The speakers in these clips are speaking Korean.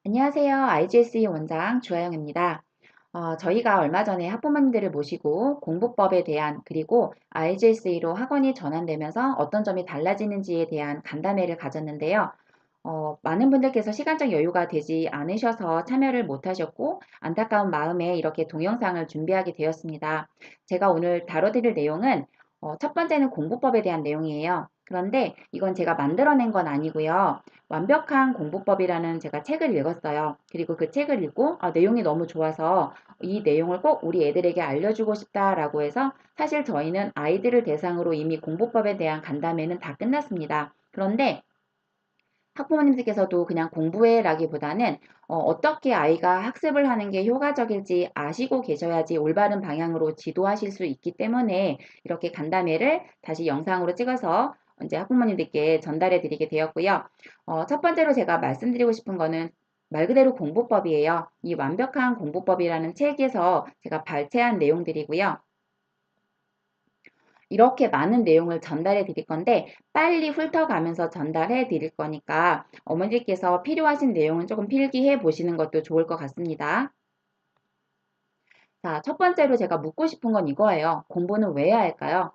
안녕하세요. IGSE 원장 주하영입니다. 저희가 얼마 전에 학부모님들을 모시고 공부법에 대한 그리고 IGSE로 학원이 전환되면서 어떤 점이 달라지는지에 대한 간담회를 가졌는데요. 많은 분들께서 시간적 여유가 되지 않으셔서 참여를 못하셨고 안타까운 마음에 이렇게 동영상을 준비하게 되었습니다. 제가 오늘 다뤄드릴 내용은 첫 번째는 공부법에 대한 내용이에요. 그런데 이건 제가 만들어낸 건 아니고요. 완벽한 공부법이라는 제가 책을 읽었어요. 그리고 그 책을 읽고 내용이 너무 좋아서 이 내용을 꼭 우리 애들에게 알려주고 싶다라고 해서 사실 저희는 아이들을 대상으로 이미 공부법에 대한 간담회는 다 끝났습니다. 그런데 학부모님들께서도 그냥 공부해라기보다는 떻게 아이가 학습을 하는 게 효과적일지 아시고 계셔야지 올바른 방향으로 지도하실 수 있기 때문에 이렇게 간담회를 다시 영상으로 찍어서 이제 학부모님들께 전달해 드리게 되었고요. 첫 번째로 제가 말씀드리고 싶은 거는 말 그대로 공부법이에요. 이 완벽한 공부법이라는 책에서 제가 발췌한 내용들이고요. 이렇게 많은 내용을 전달해 드릴 건데 빨리 훑어가면서 전달해 드릴 거니까 어머니께서 필요하신 내용은 조금 필기해 보시는 것도 좋을 것 같습니다. 자, 첫 번째로 제가 묻고 싶은 건 이거예요. 공부는 왜 해야 할까요?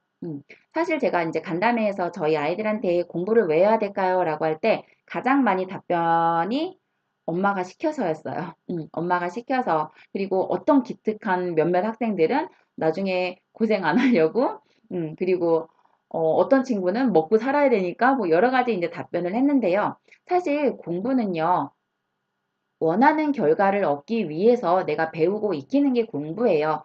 사실 제가 이제 간담회에서 저희 아이들한테 공부를 왜 해야 될까요? 라고 할 때 가장 많이 답변이 엄마가 시켜서였어요. 엄마가 시켜서. 그리고 어떤 기특한 몇몇 학생들은 나중에 고생 안 하려고, 그리고 어떤 친구는 먹고 살아야 되니까 뭐 여러 가지 이제 답변을 했는데요. 사실 공부는요, 원하는 결과를 얻기 위해서 내가 배우고 익히는 게 공부예요.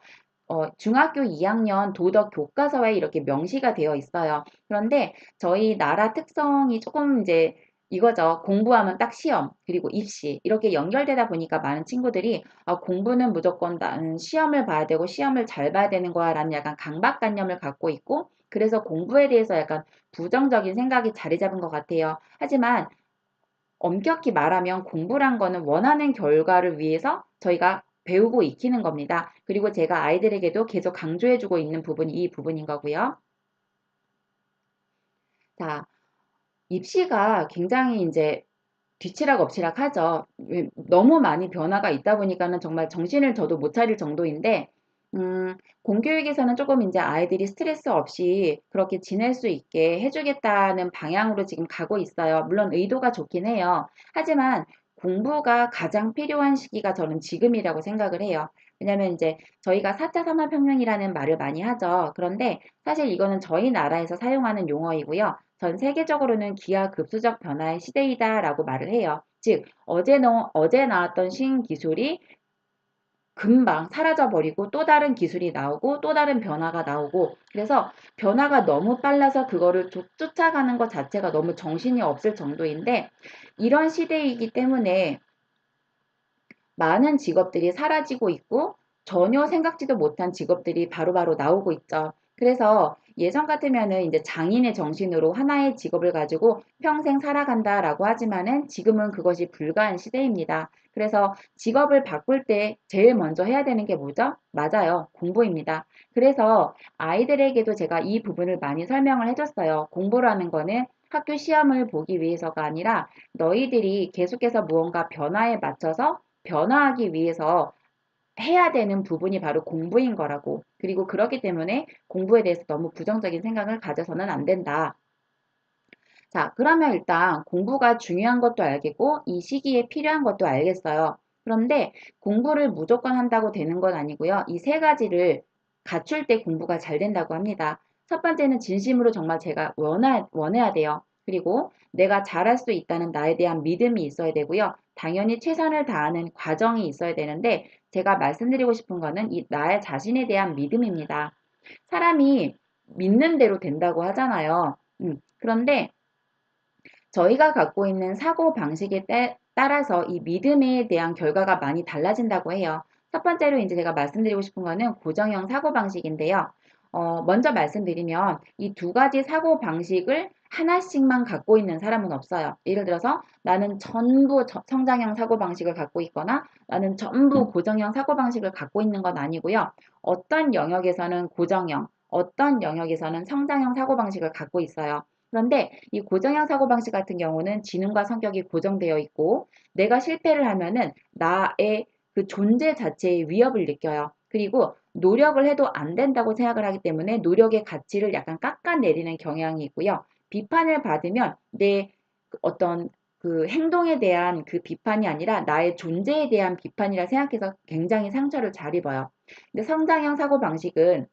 중학교 2학년 도덕 교과서에 이렇게 명시가 되어 있어요. 그런데 저희 나라 특성이 조금 이제 이거죠. 공부하면 딱 시험, 그리고 입시, 이렇게 연결되다 보니까 많은 친구들이 공부는 무조건 나는 시험을 봐야 되고 시험을 잘 봐야 되는 거야 라는 약간 강박관념을 갖고 있고 그래서 공부에 대해서 약간 부정적인 생각이 자리 잡은 것 같아요. 하지만 엄격히 말하면 공부란 거는 원하는 결과를 위해서 저희가 배우고 익히는 겁니다. 그리고 제가 아이들에게도 계속 강조해주고 있는 부분이 이 부분인 거고요. 자, 입시가 굉장히 이제 뒤치락 엎치락 하죠. 너무 많이 변화가 있다 보니까는 정말 정신을 저도 못 차릴 정도인데, 공교육에서는 조금 이제 아이들이 스트레스 없이 그렇게 지낼 수 있게 해주겠다는 방향으로 지금 가고 있어요. 물론 의도가 좋긴 해요. 하지만 공부가 가장 필요한 시기가 저는 지금이라고 생각을 해요. 왜냐면 이제 저희가 4차 산업혁명이라는 말을 많이 하죠. 그런데 사실 이거는 저희 나라에서 사용하는 용어이고요. 전 세계적으로는 기하급수적 변화의 시대이다라고 말을 해요. 즉, 어제 나왔던 신기술이 금방 사라져버리고 또 다른 기술이 나오고 또 다른 변화가 나오고 그래서 변화가 너무 빨라서 그거를 쫓아가는 것 자체가 너무 정신이 없을 정도인데 이런 시대이기 때문에 많은 직업들이 사라지고 있고 전혀 생각지도 못한 직업들이 바로바로 나오고 있죠. 그래서 예전 같으면은 이제 장인의 정신으로 하나의 직업을 가지고 평생 살아간다라고 하지만은 지금은 그것이 불가한 시대입니다. 그래서 직업을 바꿀 때 제일 먼저 해야 되는 게 뭐죠? 맞아요. 공부입니다. 그래서 아이들에게도 제가 이 부분을 많이 설명을 해줬어요. 공부라는 거는 학교 시험을 보기 위해서가 아니라 너희들이 계속해서 무언가 변화에 맞춰서 변화하기 위해서 해야 되는 부분이 바로 공부인 거라고. 그리고 그렇기 때문에 공부에 대해서 너무 부정적인 생각을 가져서는 안 된다. 자, 그러면 일단 공부가 중요한 것도 알겠고 이 시기에 필요한 것도 알겠어요. 그런데 공부를 무조건 한다고 되는 건 아니고요. 이 세 가지를 갖출 때 공부가 잘 된다고 합니다. 첫 번째는 진심으로 정말 제가 원해야 돼요. 그리고 내가 잘할 수 있다는 나에 대한 믿음이 있어야 되고요. 당연히 최선을 다하는 과정이 있어야 되는데 제가 말씀드리고 싶은 거는 이 나의 자신에 대한 믿음입니다. 사람이 믿는 대로 된다고 하잖아요. 그런데 저희가 갖고 있는 사고 방식에 따라서 이 믿음에 대한 결과가 많이 달라진다고 해요. 첫 번째로 이제 제가 말씀드리고 싶은 거는 고정형 사고 방식인데요. 먼저 말씀드리면 이 두 가지 사고 방식을 하나씩만 갖고 있는 사람은 없어요. 예를 들어서 나는 전부 성장형 사고 방식을 갖고 있거나 나는 전부 고정형 사고 방식을 갖고 있는 건 아니고요. 어떤 영역에서는 고정형, 어떤 영역에서는 성장형 사고 방식을 갖고 있어요. 그런데 이 고정형 사고방식 같은 경우는 지능과 성격이 고정되어 있고 내가 실패를 하면은 나의 그 존재 자체의 위협을 느껴요. 그리고 노력을 해도 안 된다고 생각을 하기 때문에 노력의 가치를 약간 깎아내리는 경향이 있고요. 비판을 받으면 내 어떤 그 행동에 대한 그 비판이 아니라 나의 존재에 대한 비판이라 생각해서 굉장히 상처를 잘 입어요. 근데 성장형 사고방식은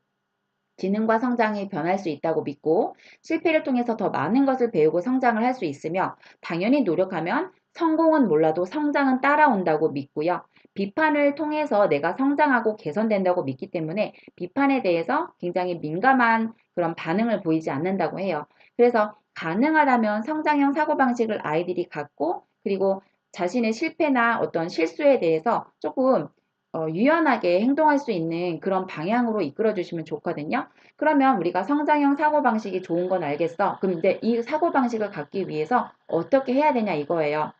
지능과 성장이 변할 수 있다고 믿고 실패를 통해서 더 많은 것을 배우고 성장을 할 수 있으며 당연히 노력하면 성공은 몰라도 성장은 따라온다고 믿고요. 비판을 통해서 내가 성장하고 개선된다고 믿기 때문에 비판에 대해서 굉장히 민감한 그런 반응을 보이지 않는다고 해요. 그래서 가능하다면 성장형 사고방식을 아이들이 갖고 그리고 자신의 실패나 어떤 실수에 대해서 조금 유연하게 행동할 수 있는 그런 방향으로 이끌어 주시면 좋거든요. 그러면 우리가 성장형 사고방식이 좋은 건 알겠어. 그럼 이제 이 사고방식을 갖기 위해서 어떻게 해야 되냐 이거예요.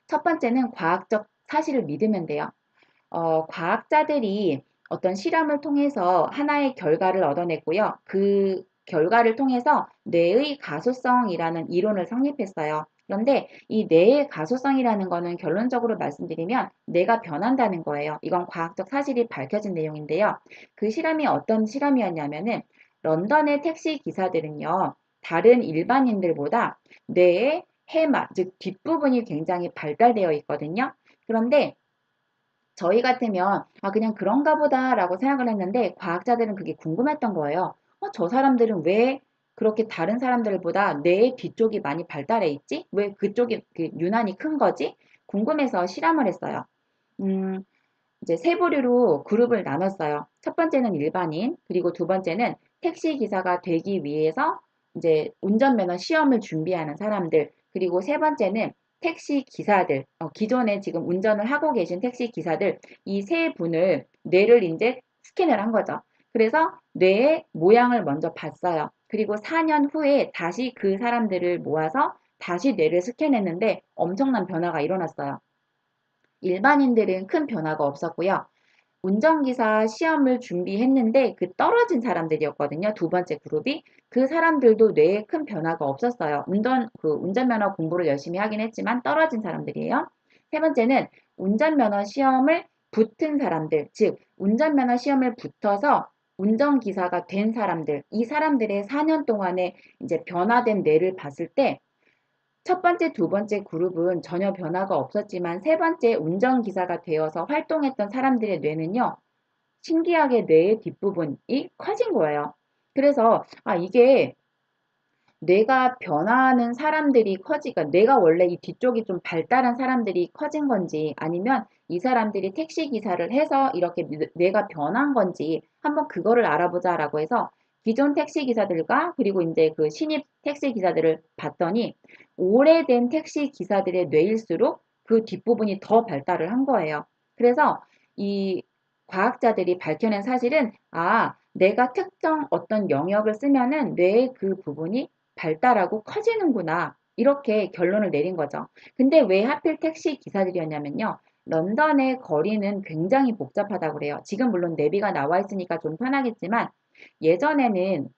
첫 번째는 과학적 사실을 믿으면 돼요. 과학자들이 어떤 실험을 통해서 하나의 결과를 얻어냈고요. 그 결과를 통해서 뇌의 가소성이라는 이론을 성립했어요. 그런데 이 뇌의 가소성이라는 거는 결론적으로 말씀드리면 뇌가 변한다는 거예요. 이건 과학적 사실이 밝혀진 내용인데요. 그 실험이 어떤 실험이었냐면은 런던의 택시 기사들은요. 다른 일반인들보다 뇌의 해마, 즉 뒷부분이 굉장히 발달되어 있거든요. 그런데 저희 같으면 아 그냥 그런가 보다라고 생각을 했는데 과학자들은 그게 궁금했던 거예요. 저 사람들은 왜 그렇게 다른 사람들보다 뇌의 뒤쪽이 많이 발달해 있지? 왜 그쪽이 유난히 큰 거지? 궁금해서 실험을 했어요. 음, 이제 세 부류로 그룹을 나눴어요. 첫 번째는 일반인, 그리고 두 번째는 택시 기사가 되기 위해서 이제 운전면허 시험을 준비하는 사람들, 그리고 세 번째는 택시 기사들, 기존에 지금 운전을 하고 계신 택시 기사들, 이 세 분을 뇌를 이제 스캔을 한 거죠. 그래서 뇌의 모양을 먼저 봤어요. 그리고 4년 후에 다시 그 사람들을 모아서 다시 뇌를 스캔했는데 엄청난 변화가 일어났어요. 일반인들은 큰 변화가 없었고요. 운전기사 시험을 준비했는데 그 떨어진 사람들이었거든요. 두 번째 그룹이. 그 사람들도 뇌에 큰 변화가 없었어요. 운전면허 공부를 열심히 하긴 했지만 떨어진 사람들이에요. 세 번째는 운전면허 시험을 붙은 사람들, 즉, 운전면허 시험을 붙어서 운전기사가 된 사람들, 이 사람들의 4년 동안의 이제 변화된 뇌를 봤을 때 첫 번째, 두 번째 그룹은 전혀 변화가 없었지만 세 번째 운전기사가 되어서 활동했던 사람들의 뇌는요, 신기하게 뇌의 뒷부분이 커진 거예요. 그래서, 이게 뇌가 변하는 사람들이 그러니까 뇌가 원래 이 뒤쪽이 좀 발달한 사람들이 커진 건지 아니면 이 사람들이 택시 기사를 해서 이렇게 뇌가 변한 건지 한번 그거를 알아보자라고 해서 기존 택시 기사들과 그리고 이제 그 신입 택시 기사들을 봤더니 오래된 택시 기사들의 뇌일수록 그 뒷부분이 더 발달을 한 거예요. 그래서 이 과학자들이 밝혀낸 사실은 내가 특정 어떤 영역을 쓰면은 뇌의 그 부분이 발달하고 커지는구나. 이렇게 결론을 내린 거죠. 근데 왜 하필 택시 기사들이었냐면요. 런던의 거리는 굉장히 복잡하다고 그래요. 지금 물론 내비가 나와 있으니까 좀 편하겠지만 예전에는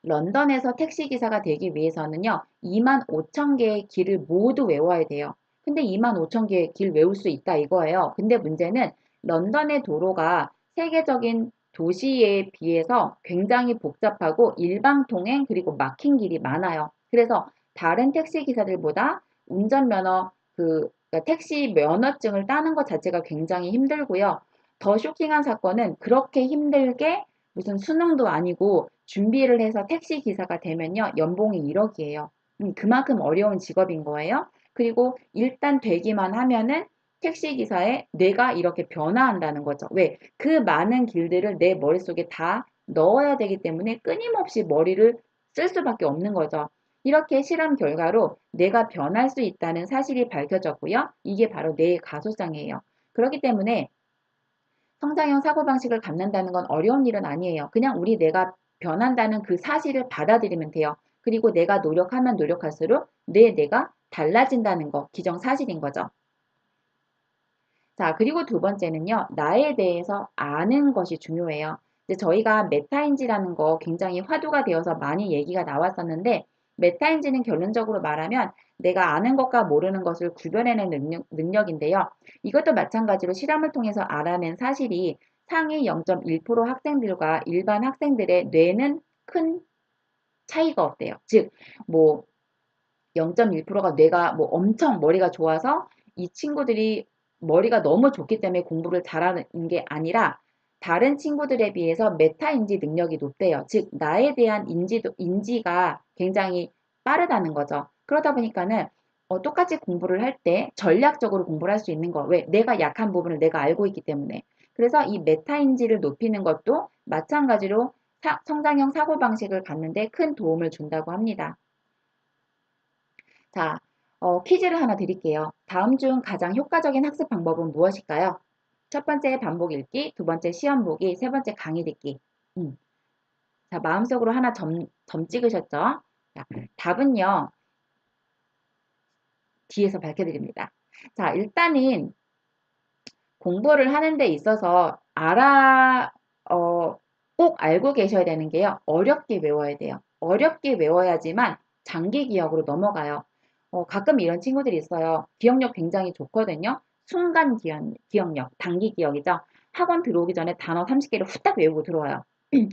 런던에서 택시 기사가 되기 위해서는요. 2만 5천 개의 길을 모두 외워야 돼요. 근데 2만 5천 개의 길 외울 수 있다 이거예요. 근데 문제는 런던의 도로가 세계적인 도시에 비해서 굉장히 복잡하고 일방통행 그리고 막힌 길이 많아요. 그래서 다른 택시 기사들보다 운전면허 그러니까 택시 면허증을 따는 것 자체가 굉장히 힘들고요. 더 쇼킹한 사건은 그렇게 힘들게 무슨 수능도 아니고 준비를 해서 택시 기사가 되면요. 연봉이 1억이에요. 그만큼 어려운 직업인 거예요. 그리고 일단 되기만 하면은 택시 기사의 뇌가 이렇게 변화한다는 거죠. 왜? 그 많은 길들을 내 머릿속에 다 넣어야 되기 때문에 끊임없이 머리를 쓸 수밖에 없는 거죠. 이렇게 실험 결과로 뇌가 변할 수 있다는 사실이 밝혀졌고요. 이게 바로 뇌의 가소성이에요. 그렇기 때문에 성장형 사고방식을 갖는다는 건 어려운 일은 아니에요. 그냥 우리 뇌가 변한다는 그 사실을 받아들이면 돼요. 그리고 내가 노력하면 노력할수록 내 뇌가 달라진다는 거, 기정사실인 거죠. 자, 그리고 두 번째는요, 나에 대해서 아는 것이 중요해요. 이제 저희가 메타인지라는 거 굉장히 화두가 되어서 많이 얘기가 나왔었는데 메타인지는 결론적으로 말하면 내가 아는 것과 모르는 것을 구별해낸 능력인데요. 이것도 마찬가지로 실험을 통해서 알아낸 사실이 상위 0.1% 학생들과 일반 학생들의 뇌는 큰 차이가 없대요. 즉, 뭐 0.1%가 뇌가 뭐 엄청 머리가 좋아서 이 친구들이 머리가 너무 좋기 때문에 공부를 잘하는 게 아니라 다른 친구들에 비해서 메타인지 능력이 높대요. 즉, 나에 대한 인지가 굉장히 빠르다는 거죠. 그러다 보니까는 똑같이 공부를 할 때 전략적으로 공부를 할 수 있는 거. 왜? 내가 약한 부분을 내가 알고 있기 때문에. 그래서 이 메타인지를 높이는 것도 마찬가지로 성장형 사고방식을 갖는데 큰 도움을 준다고 합니다. 자, 퀴즈를 하나 드릴게요. 다음 중 가장 효과적인 학습 방법은 무엇일까요? 첫 번째 반복 읽기, 두 번째 시험 보기, 세 번째 강의 듣기. 음. 자, 마음속으로 하나 점 찍으셨죠? 자, 답은요, 뒤에서 밝혀드립니다. 자, 일단은 공부를 하는 데 있어서 꼭 알고 계셔야 되는 게요. 어렵게 외워야 돼요. 어렵게 외워야지만 장기 기억으로 넘어가요. 가끔 이런 친구들이 있어요. 기억력 굉장히 좋거든요. 순간 기억력, 단기 기억이죠. 학원 들어오기 전에 단어 30개를 후딱 외우고 들어와요.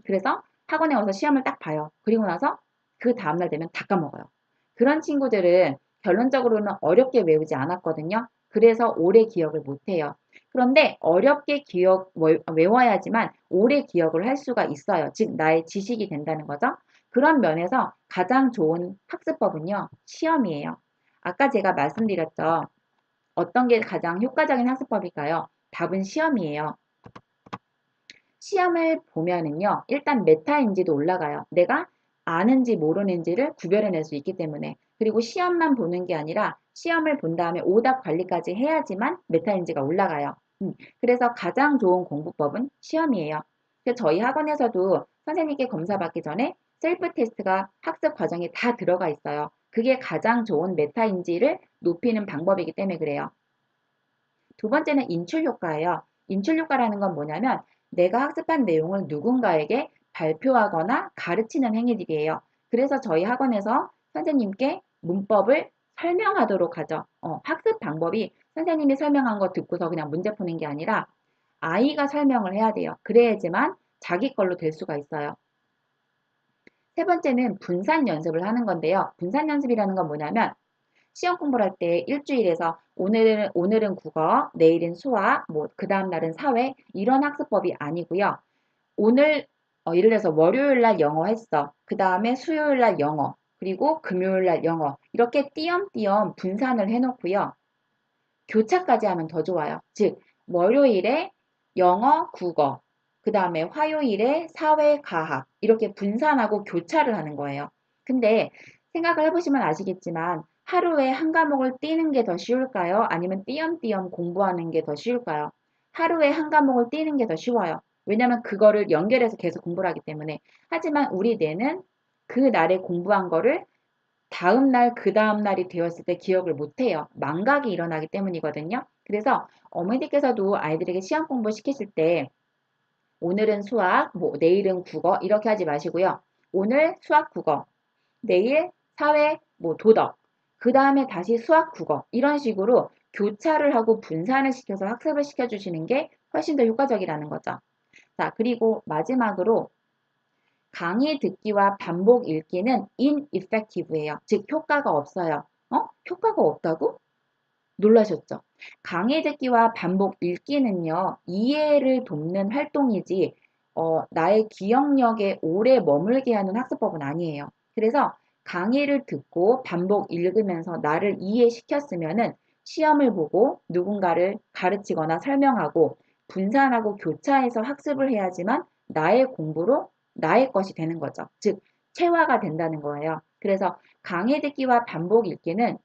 그래서 학원에 와서 시험을 딱 봐요. 그리고 나서 그 다음날 되면 다 까먹어요. 그런 친구들은 결론적으로는 어렵게 외우지 않았거든요. 그래서 오래 기억을 못해요. 그런데 어렵게 외워야지만 오래 기억을 할 수가 있어요. 즉, 나의 지식이 된다는 거죠. 그런 면에서 가장 좋은 학습법은요, 시험이에요. 아까 제가 말씀드렸죠. 어떤 게 가장 효과적인 학습법일까요? 답은 시험이에요. 시험을 보면은요, 일단 메타인지도 올라가요. 내가 아는지 모르는지를 구별해낼 수 있기 때문에. 그리고 시험만 보는 게 아니라 시험을 본 다음에 오답 관리까지 해야지만 메타인지가 올라가요. 그래서 가장 좋은 공부법은 시험이에요. 그래서 저희 학원에서도 선생님께 검사받기 전에 셀프 테스트가 학습 과정에 다 들어가 있어요. 그게 가장 좋은 메타인지를 높이는 방법이기 때문에 그래요. 두 번째는 인출 효과예요. 인출 효과라는 건 뭐냐면 내가 학습한 내용을 누군가에게 발표하거나 가르치는 행위들이에요. 그래서 저희 학원에서 선생님께 문법을 설명하도록 하죠. 학습 방법이 선생님이 설명한 거 듣고서 그냥 문제 푸는 게 아니라 아이가 설명을 해야 돼요. 그래야지만 자기 걸로 될 수가 있어요. 세 번째는 분산 연습을 하는 건데요. 분산 연습이라는 건 뭐냐면 시험 공부를 할 때 일주일에서 오늘은 국어, 내일은 수학, 뭐 그 다음 날은 사회 이런 학습법이 아니고요. 오늘 예를 들어서 월요일 날 영어 했어. 그 다음에 수요일 날 영어, 그리고 금요일 날 영어 이렇게 띄엄띄엄 분산을 해놓고요. 교차까지 하면 더 좋아요. 즉 월요일에 영어, 국어, 그 다음에 화요일에 사회, 과학 이렇게 분산하고 교차를 하는 거예요. 근데 생각을 해보시면 아시겠지만 하루에 한 과목을 띄는 게 더 쉬울까요? 아니면 띄엄띄엄 공부하는 게 더 쉬울까요? 하루에 한 과목을 띄는 게 더 쉬워요. 왜냐면 그거를 연결해서 계속 공부를 하기 때문에. 하지만 우리 뇌는 그 날에 공부한 거를 다음 날, 그 다음 날이 되었을 때 기억을 못 해요. 망각이 일어나기 때문이거든요. 그래서 어머니께서도 아이들에게 시험 공부 시키실 때 오늘은 수학, 뭐 내일은 국어 이렇게 하지 마시고요. 오늘 수학, 국어, 내일 사회, 뭐 도덕, 그 다음에 다시 수학, 국어 이런 식으로 교차를 하고 분산을 시켜서 학습을 시켜주시는 게 훨씬 더 효과적이라는 거죠. 자, 그리고 마지막으로 강의 듣기와 반복 읽기는 ineffective예요. 즉 효과가 없어요. 효과가 없다고? 놀라셨죠? 강의 듣기와 반복 읽기는요. 이해를 돕는 활동이지 나의 기억력에 오래 머물게 하는 학습법은 아니에요. 그래서 강의를 듣고 반복 읽으면서 나를 이해시켰으면은 시험을 보고 누군가를 가르치거나 설명하고 분산하고 교차해서 학습을 해야지만 나의 공부로 나의 것이 되는 거죠. 즉, 체화가 된다는 거예요. 그래서 강의 듣기와 반복 읽기는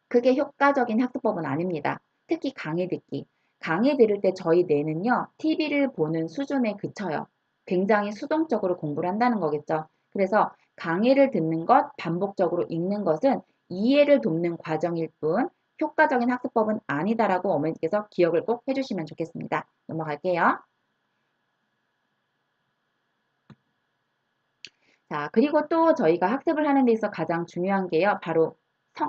그게 효과적인 학습법은 아닙니다. 특히 강의 듣기. 강의 들을 때 저희 뇌는요, TV를 보는 수준에 그쳐요. 굉장히 수동적으로 공부를 한다는 거겠죠. 그래서 강의를 듣는 것, 반복적으로 읽는 것은 이해를 돕는 과정일 뿐 효과적인 학습법은 아니다라고 어머니께서 기억을 꼭 해주시면 좋겠습니다. 넘어갈게요. 자, 그리고 또 저희가 학습을 하는 데 있어 가장 중요한 게요. 바로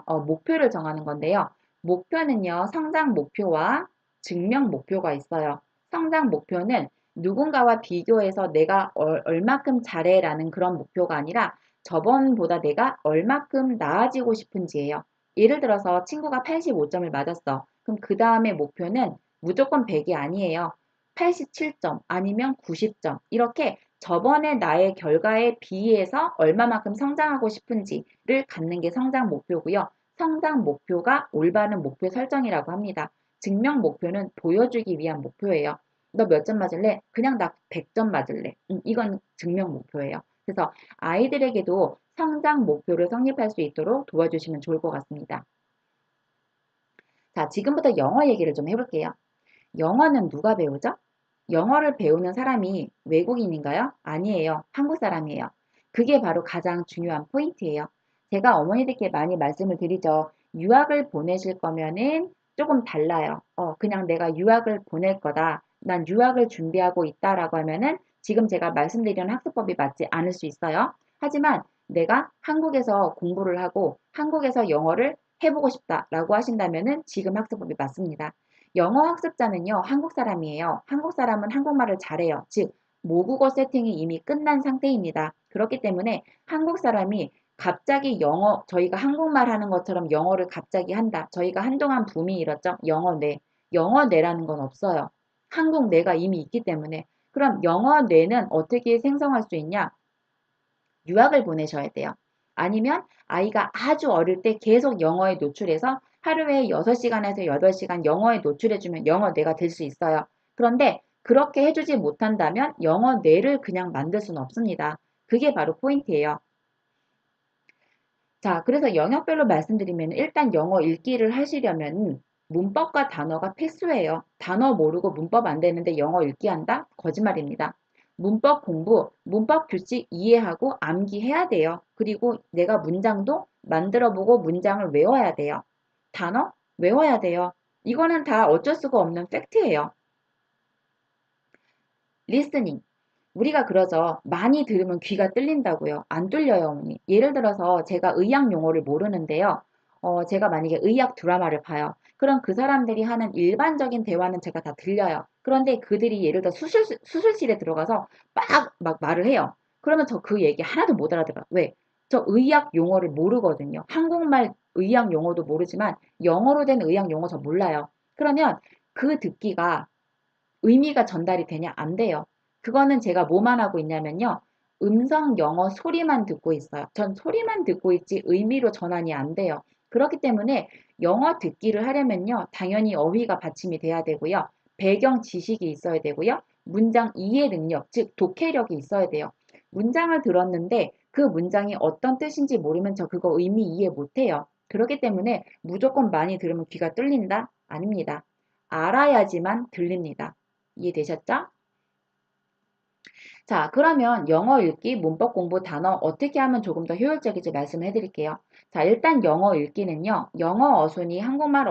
목표를 정하는 건데요. 목표는요, 성장 목표와 증명 목표가 있어요. 성장 목표는 누군가와 비교해서 내가 얼마큼 잘해라는 그런 목표가 아니라 저번보다 내가 얼마큼 나아지고 싶은지예요. 예를 들어서 친구가 85점을 맞았어. 그럼 그 다음에 목표는 무조건 100이 아니에요. 87점 아니면 90점 이렇게 저번에 나의 결과에 비해서 얼마만큼 성장하고 싶은지를 갖는 게 성장 목표고요. 성장 목표가 올바른 목표 설정이라고 합니다. 증명 목표는 보여주기 위한 목표예요. 너 몇 점 맞을래? 그냥 나 100점 맞을래. 이건 증명 목표예요. 그래서 아이들에게도 성장 목표를 성립할 수 있도록 도와주시면 좋을 것 같습니다. 자, 지금부터 영어 얘기를 좀 해볼게요. 영어는 누가 배우죠? 영어를 배우는 사람이 외국인인가요? 아니에요. 한국 사람이에요. 그게 바로 가장 중요한 포인트예요. 제가 어머니들께 많이 말씀을 드리죠. 유학을 보내실 거면은 조금 달라요. 그냥 내가 유학을 보낼 거다. 난 유학을 준비하고 있다라고 하면은 지금 제가 말씀드리는 학습법이 맞지 않을 수 있어요. 하지만 내가 한국에서 공부를 하고 한국에서 영어를 해보고 싶다라고 하신다면은 지금 학습법이 맞습니다. 영어 학습자는요, 한국 사람이에요. 한국 사람은 한국말을 잘해요. 즉, 모국어 세팅이 이미 끝난 상태입니다. 그렇기 때문에 한국 사람이 갑자기 저희가 한국말 하는 것처럼 영어를 갑자기 한다. 저희가 한동안 붐이 일었죠. 영어 뇌. 영어 뇌라는 건 없어요. 한국 뇌가 이미 있기 때문에. 그럼 영어 뇌는 어떻게 생성할 수 있냐? 유학을 보내셔야 돼요. 아니면 아이가 아주 어릴 때 계속 영어에 노출해서 하루에 6시간에서 8시간 영어에 노출해주면 영어 뇌가 될 수 있어요. 그런데 그렇게 해주지 못한다면 영어 뇌를 그냥 만들 수는 없습니다. 그게 바로 포인트예요. 자, 그래서 영역별로 말씀드리면 일단 영어 읽기를 하시려면 문법과 단어가 필수예요. 단어 모르고 문법 안 되는데 영어 읽기 한다? 거짓말입니다. 문법 공부, 문법 규칙 이해하고 암기해야 돼요. 그리고 내가 문장도 만들어 보고 문장을 외워야 돼요. 단어 외워야 돼요. 이거는 다 어쩔 수가 없는 팩트예요. 리스닝. 우리가 그러죠. 많이 들으면 귀가 뚫린다고요. 안 뚫려요, 어머니. 예를 들어서 제가 의학 용어를 모르는데요. 제가 만약에 의학 드라마를 봐요. 그럼 그 사람들이 하는 일반적인 대화는 제가 다 들려요. 그런데 그들이 예를 들어 수술실에 들어가서 막 말을 해요. 그러면 저 그 얘기 하나도 못 알아들어요. 왜? 저 의학 용어를 모르거든요. 한국말 의학 용어도 모르지만 영어로 된 의학 용어 저 몰라요. 그러면 그 듣기가 의미가 전달이 되냐? 안 돼요. 그거는 제가 뭐만 하고 있냐면요. 음성 영어 소리만 듣고 있어요. 전 소리만 듣고 있지 의미로 전환이 안 돼요. 그렇기 때문에 영어 듣기를 하려면요. 당연히 어휘가 받침이 돼야 되고요. 배경 지식이 있어야 되고요. 문장 이해 능력, 즉 독해력이 있어야 돼요. 문장을 들었는데 그 문장이 어떤 뜻인지 모르면 저 그거 의미 이해 못해요. 그렇기 때문에 무조건 많이 들으면 귀가 뚫린다? 아닙니다. 알아야지만 들립니다. 이해되셨죠? 자, 그러면 영어 읽기, 문법 공부, 단어 어떻게 하면 조금 더 효율적인지 말씀해 드릴게요. 자, 일단 영어 읽기는요. 영어 어순이 한국말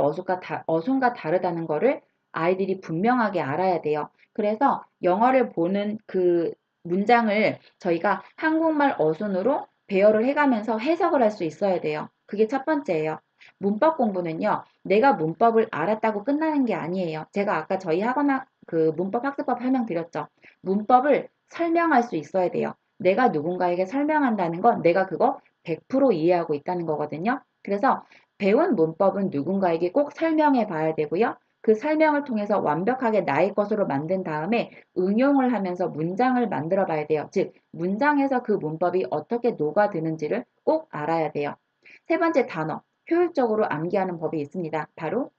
어순과 다르다는 거를 아이들이 분명하게 알아야 돼요. 그래서 영어를 보는 그 문장을 저희가 한국말 어순으로 배열을 해가면서 해석을 할 수 있어야 돼요. 그게 첫 번째예요. 문법 공부는요. 내가 문법을 알았다고 끝나는 게 아니에요. 제가 아까 저희 그 문법 학습법 설명드렸죠. 문법을 설명할 수 있어야 돼요. 내가 누군가에게 설명한다는 건 내가 그거 100% 이해하고 있다는 거거든요. 그래서 배운 문법은 누군가에게 꼭 설명해 봐야 되고요. 그 설명을 통해서 완벽하게 나의 것으로 만든 다음에 응용을 하면서 문장을 만들어 봐야 돼요. 즉, 문장에서 그 문법이 어떻게 녹아드는지를 꼭 알아야 돼요. 세 번째 단어, 효율적으로 암기하는 법이 있습니다. 바로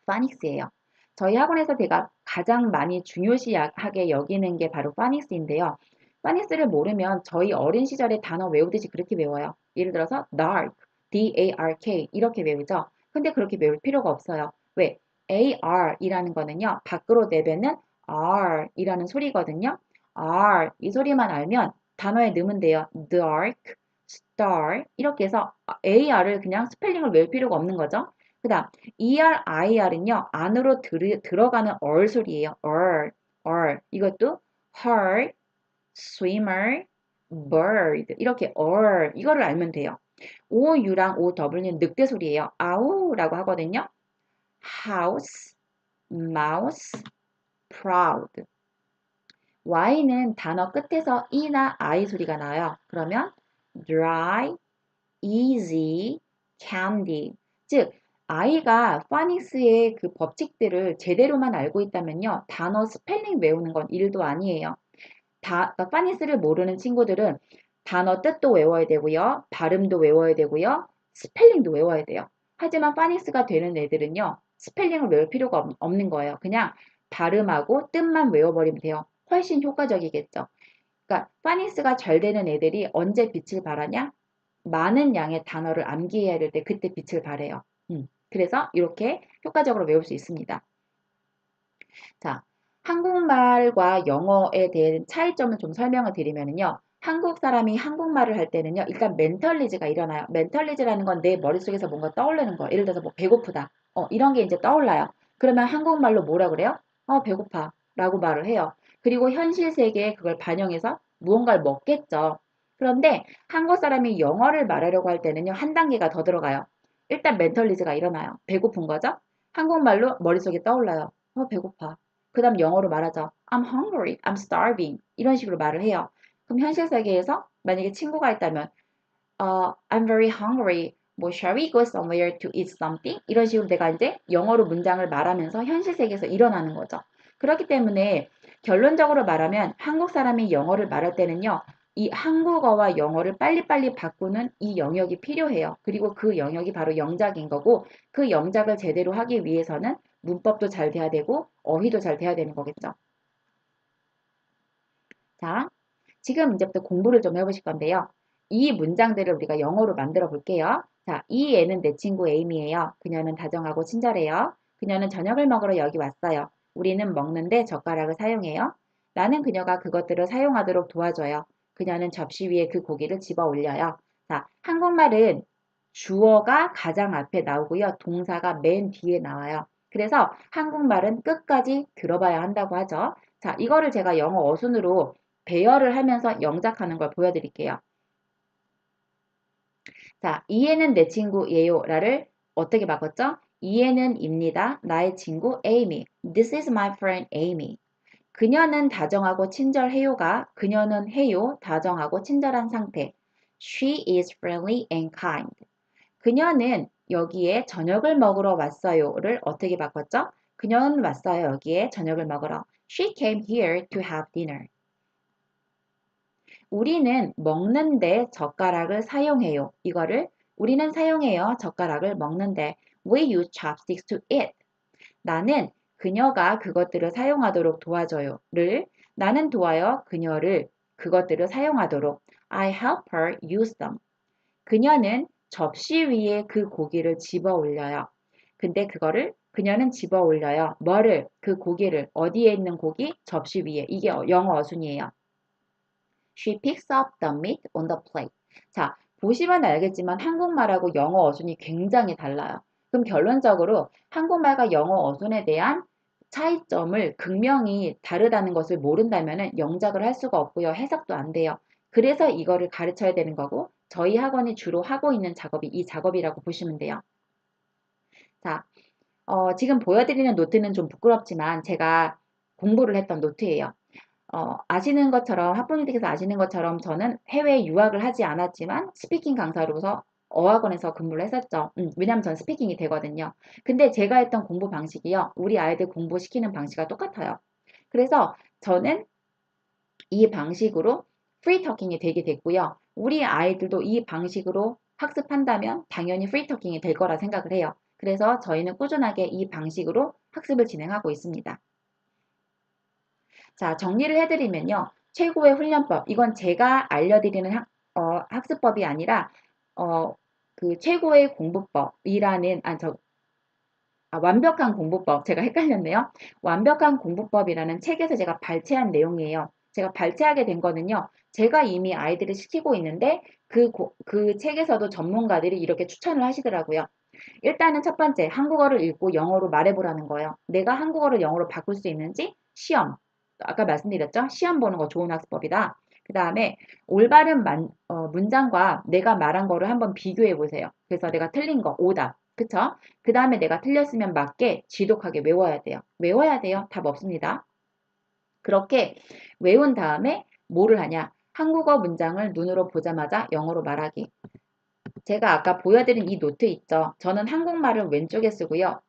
파닉스예요. 저희 학원에서 제가 가장 많이 중요시하게 여기는 게 바로 파닉스인데요. 파닉스를 모르면 저희 어린 시절에 단어 외우듯이 그렇게 외워요. 예를 들어서 dark, D-A-R-K 이렇게 외우죠. 근데 그렇게 외울 필요가 없어요. 왜? AR이라는 거는요. 밖으로 내뱉는 R이라는 소리거든요. R 이 소리만 알면 단어에 넣으면 돼요. dark, star 이렇게 해서 AR을 그냥 스펠링을 외울 필요가 없는 거죠. 그 다음 ERIR은요. 안으로 들어가는 얼 소리예요. 얼. 이것도 heart, swimmer, bird 이렇게 이거를 알면 돼요. OU랑 OW는 늑대 소리예요. 아우라고 하거든요. house, mouse, proud. Y는 단어 끝에서 E나 I 소리가 나요. 그러면 dry, easy, candy. 즉, 아이가 파닉스의 그 법칙들을 제대로만 알고 있다면요. 단어 스펠링 외우는 건 일도 아니에요. 그러니까 파닉스를 모르는 친구들은 단어 뜻도 외워야 되고요. 발음도 외워야 되고요. 스펠링도 외워야 돼요. 하지만 파닉스가 되는 애들은요. 스펠링을 외울 필요가 없는 거예요. 그냥 발음하고 뜻만 외워버리면 돼요. 훨씬 효과적이겠죠. 그러니까 파닉스가 잘 되는 애들이 언제 빛을 발하냐? 많은 양의 단어를 암기해야 될 때 그때 빛을 발해요. 그래서 이렇게 효과적으로 외울 수 있습니다. 자, 한국말과 영어에 대한 차이점을 좀 설명을 드리면요. 한국 사람이 한국말을 할 때는요. 일단 멘털리즈가 일어나요. 멘털리즈라는 건 내 머릿속에서 뭔가 떠오르는 거. 예를 들어서 뭐 배고프다. 이런 게 이제 떠올라요. 그러면 한국말로 뭐라 그래요? 배고파. 라고 말을 해요. 그리고 현실 세계에 그걸 반영해서 무언가를 먹겠죠. 그런데 한국 사람이 영어를 말하려고 할 때는요. 한 단계가 더 들어가요. 일단 멘털리즈가 일어나요. 배고픈 거죠? 한국말로 머릿속에 떠올라요. 배고파. 그 다음 영어로 말하죠. I'm hungry, I'm starving. 이런 식으로 말을 해요. 그럼 현실 세계에서 만약에 친구가 있다면, I'm very hungry. 뭐, shall we go somewhere to eat something? 이런 식으로 내가 이제 영어로 문장을 말하면서 현실 세계에서 일어나는 거죠. 그렇기 때문에 결론적으로 말하면 한국 사람이 영어를 말할 때는요, 이 한국어와 영어를 빨리빨리 바꾸는 이 영역이 필요해요. 그리고 그 영역이 바로 영작인 거고, 그 영작을 제대로 하기 위해서는 문법도 잘 돼야 되고, 어휘도 잘 돼야 되는 거겠죠. 자, 지금 이제부터 공부를 좀 해보실 건데요. 이 문장들을 우리가 영어로 만들어 볼게요. 자, 이 애는 내 친구 에이미예요. 그녀는 다정하고 친절해요. 그녀는 저녁을 먹으러 여기 왔어요. 우리는 먹는데 젓가락을 사용해요. 나는 그녀가 그것들을 사용하도록 도와줘요. 그녀는 접시 위에 그 고기를 집어 올려요. 자, 한국말은 주어가 가장 앞에 나오고요. 동사가 맨 뒤에 나와요. 그래서 한국말은 끝까지 들어봐야 한다고 하죠. 자, 이거를 제가 영어 어순으로 배열을 하면서 영작하는 걸 보여드릴게요. 자, 이해는 내 친구예요 라를 어떻게 바꿨죠? 이해는 입니다. 나의 친구 Amy. This is my friend Amy. 그녀는 다정하고 친절해요가 그녀는 해요, 다정하고 친절한 상태. She is friendly and kind. 그녀는 여기에 저녁을 먹으러 왔어요를 어떻게 바꿨죠? 그녀는 왔어요. 여기에 저녁을 먹으러. She came here to have dinner. 우리는 먹는데 젓가락을 사용해요. 이거를 우리는 사용해요. 젓가락을 먹는데 We use chopsticks to eat. 나는 그녀가 그것들을 사용하도록 도와줘요를 나는 도와요. 그녀를 그것들을 사용하도록 I help her use them. 그녀는 접시 위에 그 고기를 집어 올려요. 근데 그녀는 집어 올려요. 뭐를? 그 고기를. 어디에 있는 고기? 접시 위에. 이게 영어 어순이에요. She picks up the meat on the plate. 자, 보시면 알겠지만 한국말하고 영어 어순이 굉장히 달라요. 그럼 결론적으로 한국말과 영어 어순에 대한 차이점을 극명히 다르다는 것을 모른다면 영작을 할 수가 없고요. 해석도 안 돼요. 그래서 이거를 가르쳐야 되는 거고 저희 학원이 주로 하고 있는 작업이 이 작업이라고 보시면 돼요. 자, 지금 보여드리는 노트는 좀 부끄럽지만 제가 공부를 했던 노트예요. 아시는 것처럼 학부모님께서 아시는 것처럼 저는 해외 유학을 하지 않았지만 스피킹 강사로서 어학원에서 근무를 했었죠. 왜냐하면 전 스피킹이 되거든요. 근데 제가 했던 공부 방식이요. 우리 아이들 공부시키는 방식과 똑같아요. 그래서 저는 이 방식으로 프리 터킹이 되게 됐고요. 우리 아이들도 이 방식으로 학습한다면 당연히 프리 터킹이 될 거라 생각을 해요. 그래서 저희는 꾸준하게 이 방식으로 학습을 진행하고 있습니다. 자, 정리를 해드리면요. 최고의 훈련법. 이건 제가 알려드리는 학습법이 아니라, 그 최고의 공부법이라는, 완벽한 공부법. 제가 헷갈렸네요. 완벽한 공부법이라는 책에서 제가 발췌한 내용이에요. 제가 발췌하게 된 거는요. 제가 이미 아이들을 시키고 있는데, 그 책에서도 전문가들이 이렇게 추천을 하시더라고요. 일단은 첫 번째, 한국어를 읽고 영어로 말해보라는 거예요. 내가 한국어를 영어로 바꿀 수 있는지 시험. 아까 말씀드렸죠? 시험 보는 거 좋은 학습법이다. 그 다음에 올바른 문장과 내가 말한 거를 한번 비교해 보세요. 그래서 내가 틀린 거, 오답. 그쵸? 그 다음에 내가 틀렸으면 맞게 지독하게 외워야 돼요. 외워야 돼요. 답 없습니다. 그렇게 외운 다음에 뭐를 하냐? 한국어 문장을 눈으로 보자마자 영어로 말하기. 제가 아까 보여드린 이 노트 있죠? 저는 한국말을 왼쪽에 쓰고요.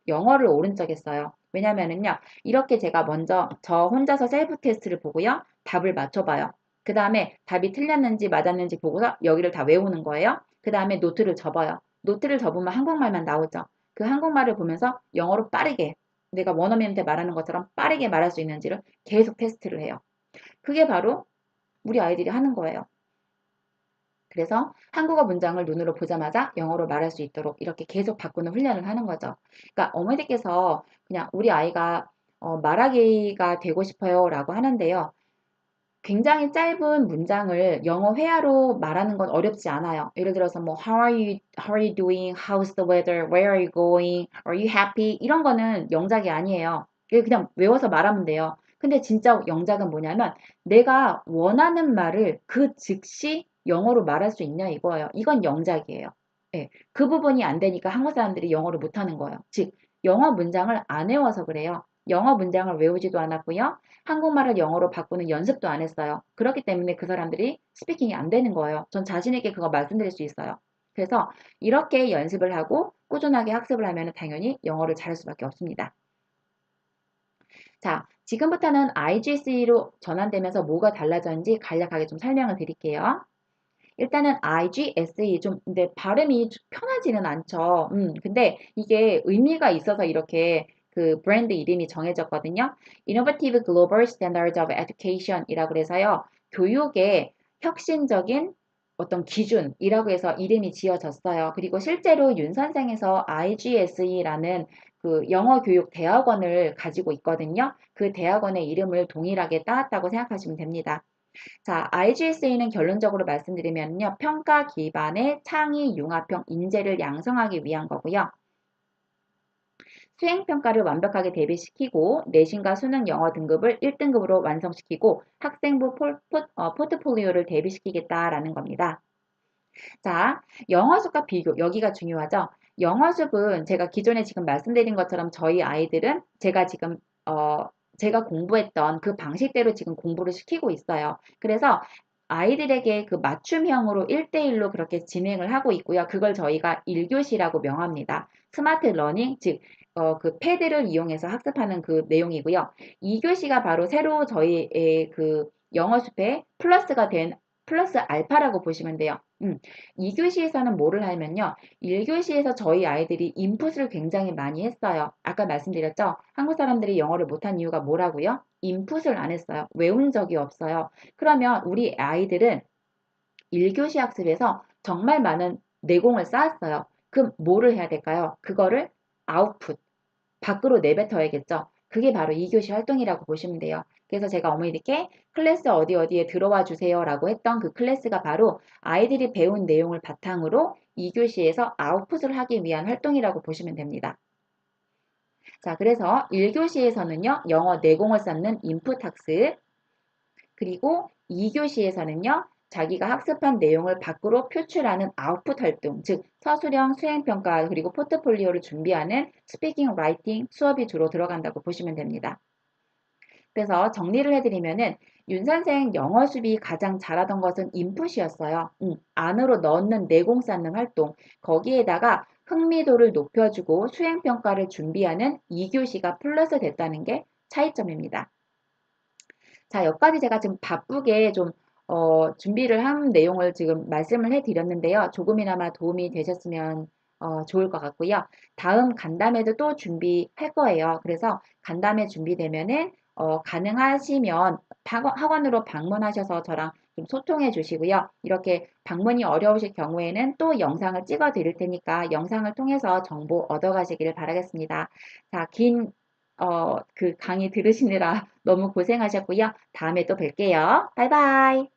영어를 오른쪽에 써요. 왜냐면은요, 이렇게 제가 먼저 저 혼자서 셀프 테스트를 보고요. 답을 맞춰봐요. 그 다음에 답이 틀렸는지 맞았는지 보고서 여기를 다 외우는 거예요. 그 다음에 노트를 접어요. 노트를 접으면 한국말만 나오죠. 그 한국말을 보면서 영어로 빠르게 내가 원어민한테 말하는 것처럼 빠르게 말할 수 있는지를 계속 테스트를 해요. 그게 바로 우리 아이들이 하는 거예요. 그래서 한국어 문장을 눈으로 보자마자 영어로 말할 수 있도록 이렇게 계속 바꾸는 훈련을 하는 거죠. 그러니까 어머니께서 그냥 우리 아이가 말하기가 되고 싶어요 라고 하는데요. 굉장히 짧은 문장을 영어 회화로 말하는 건 어렵지 않아요. 예를 들어서 뭐 how are you doing? How's the weather? Where are you going? Are you happy? 이런 거는 영작이 아니에요. 그냥 외워서 말하면 돼요. 근데 진짜 영작은 뭐냐면 내가 원하는 말을 그 즉시 영어로 말할 수 있냐 이거예요. 이건 영작이에요. 예, 그 부분이 안 되니까 한국 사람들이 영어를 못하는 거예요. 즉 영어 문장을 안 외워서 그래요. 영어 문장을 외우지도 않았고요. 한국말을 영어로 바꾸는 연습도 안 했어요. 그렇기 때문에 그 사람들이 스피킹이 안 되는 거예요. 전 자신있게 그거 말씀드릴 수 있어요. 그래서 이렇게 연습을 하고 꾸준하게 학습을 하면 당연히 영어를 잘할 수밖에 없습니다. 자, 지금부터는 IGSE로 전환되면서 뭐가 달라졌는지 간략하게 좀 설명을 드릴게요. 일단은 IGSE 좀 근데 발음이 편하지는 않죠. 근데 이게 의미가 있어서 이렇게 그 브랜드 이름이 정해졌거든요. Innovative Global Standards of Education이라고 그래서요. 교육의 혁신적인 어떤 기준이라고 해서 이름이 지어졌어요. 그리고 실제로 윤 선생에서 IGSE라는 그 영어 교육 대학원을 가지고 있거든요. 그 대학원의 이름을 동일하게 따왔다고 생각하시면 됩니다. 자, IGSA는 결론적으로 말씀드리면요. 평가 기반의 창의 융합형 인재를 양성하기 위한 거고요. 수행평가를 완벽하게 대비시키고 내신과 수능 영어 등급을 1등급으로 완성시키고 학생부 포트폴리오를 대비시키겠다라는 겁니다. 자, 영어습과 비교, 여기가 중요하죠. 영어습은 제가 기존에 지금 말씀드린 것처럼 저희 아이들은 제가 지금 제가 공부했던 그 방식대로 지금 공부를 시키고 있어요. 그래서 아이들에게 그 맞춤형으로 1대1로 그렇게 진행을 하고 있고요. 그걸 저희가 1교시라고 명합니다. 스마트 러닝, 즉, 그 패드를 이용해서 학습하는 그 내용이고요. 2교시가 바로 새로 저희의 그 영어숲에 플러스가 된 플러스 알파라고 보시면 돼요. 2교시에서는 뭐를 하면요. 1교시에서 저희 아이들이 인풋을 굉장히 많이 했어요. 아까 말씀드렸죠? 한국 사람들이 영어를 못한 이유가 뭐라고요? 인풋을 안 했어요. 외운 적이 없어요. 그러면 우리 아이들은 1교시 학습에서 정말 많은 내공을 쌓았어요. 그럼 뭐를 해야 될까요? 그거를 아웃풋, 밖으로 내뱉어야겠죠. 그게 바로 2교시 활동이라고 보시면 돼요. 그래서 제가 어머니들께 클래스 어디 어디에 들어와 주세요 라고 했던 그 클래스가 바로 아이들이 배운 내용을 바탕으로 2교시에서 아웃풋을 하기 위한 활동이라고 보시면 됩니다. 자, 그래서 1교시에서는요, 영어 내공을 쌓는 인풋 학습, 그리고 2교시에서는요, 자기가 학습한 내용을 밖으로 표출하는 아웃풋 활동, 즉 서술형, 수행평가, 그리고 포트폴리오를 준비하는 스피킹, 라이팅 수업이 주로 들어간다고 보시면 됩니다. 그래서 정리를 해드리면은 윤 선생 영어 수비 가장 잘하던 것은 인풋이었어요. 안으로 넣는 내공 쌓는 활동. 거기에다가 흥미도를 높여주고 수행평가를 준비하는 2교시가 플러스 됐다는 게 차이점입니다. 자, 여기까지 제가 지금 바쁘게 좀 준비를 한 내용을 지금 말씀을 해드렸는데요. 조금이나마 도움이 되셨으면 좋을 것 같고요. 다음 간담회도 또 준비할 거예요. 그래서 간담회 준비되면은 가능하시면 학원으로 방문하셔서 저랑 좀 소통해 주시고요. 이렇게 방문이 어려우실 경우에는 또 영상을 찍어 드릴 테니까 영상을 통해서 정보 얻어 가시기를 바라겠습니다. 자, 그 강의 들으시느라 너무 고생하셨고요. 다음에 또 뵐게요. 바이바이.